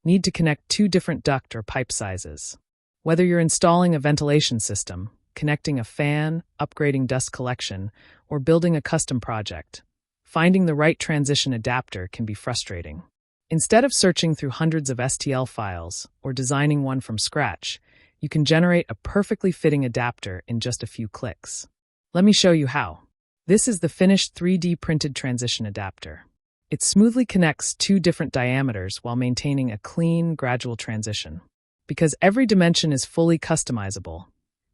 need to connect two different duct or pipe sizes. Whether you're installing a ventilation system, connecting a fan, upgrading dust collection, or building a custom project, finding the right transition adapter can be frustrating. Instead of searching through hundreds of STL files or designing one from scratch, you can generate a perfectly fitting adapter in just a few clicks. Let me show you how. This is the finished 3D printed transition adapter. It smoothly connects two different diameters while maintaining a clean, gradual transition. Because every dimension is fully customizable,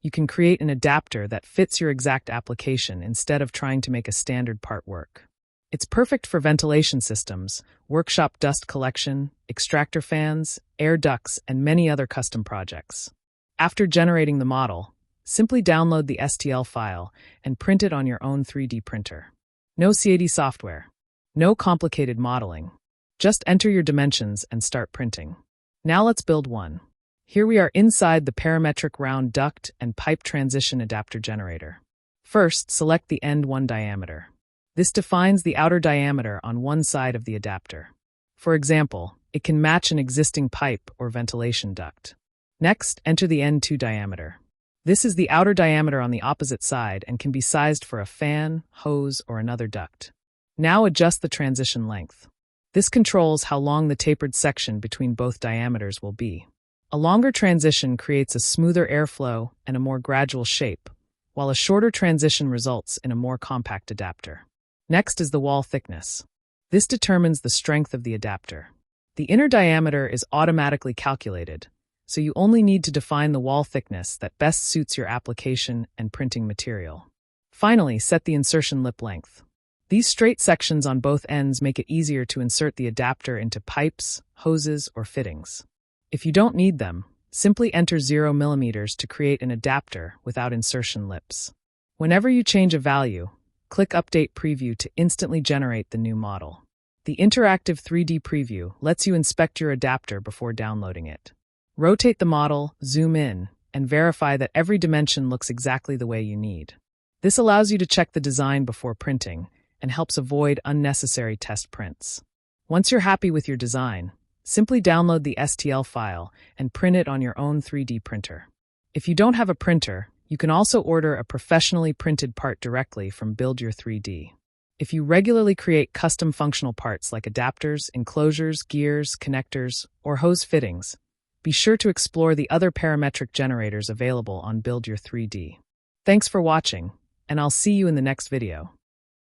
you can create an adapter that fits your exact application instead of trying to make a standard part work. It's perfect for ventilation systems, workshop dust collection, extractor fans, air ducts, and many other custom projects. After generating the model, simply download the STL file and print it on your own 3D printer. No CAD software. No complicated modeling. Just enter your dimensions and start printing. Now let's build one. Here we are inside the Parametric round duct and pipe transition adapter generator. First, select the end 1 diameter. This defines the outer diameter on one side of the adapter. For example, it can match an existing pipe or ventilation duct. Next, enter the end 2 diameter. This is the outer diameter on the opposite side and can be sized for a fan, hose, or another duct. Now adjust the transition length. This controls how long the tapered section between both diameters will be. A longer transition creates a smoother airflow and a more gradual shape, while a shorter transition results in a more compact adapter. Next is the wall thickness. This determines the strength of the adapter. The inner diameter is automatically calculated, so you only need to define the wall thickness that best suits your application and printing material. Finally, set the insertion lip length. These straight sections on both ends make it easier to insert the adapter into pipes, hoses, or fittings. If you don't need them, simply enter 0 mm to create an adapter without insertion lips. Whenever you change a value, click Update Preview to instantly generate the new model. The interactive 3D preview lets you inspect your adapter before downloading it. Rotate the model, zoom in, and verify that every dimension looks exactly the way you need. This allows you to check the design before printing and helps avoid unnecessary test prints. Once you're happy with your design, simply download the STL file and print it on your own 3D printer. If you don't have a printer, you can also order a professionally printed part directly from Build Your 3D. If you regularly create custom functional parts like adapters, enclosures, gears, connectors, or hose fittings, be sure to explore the other parametric generators available on Build Your 3D. Thanks for watching, and I'll see you in the next video.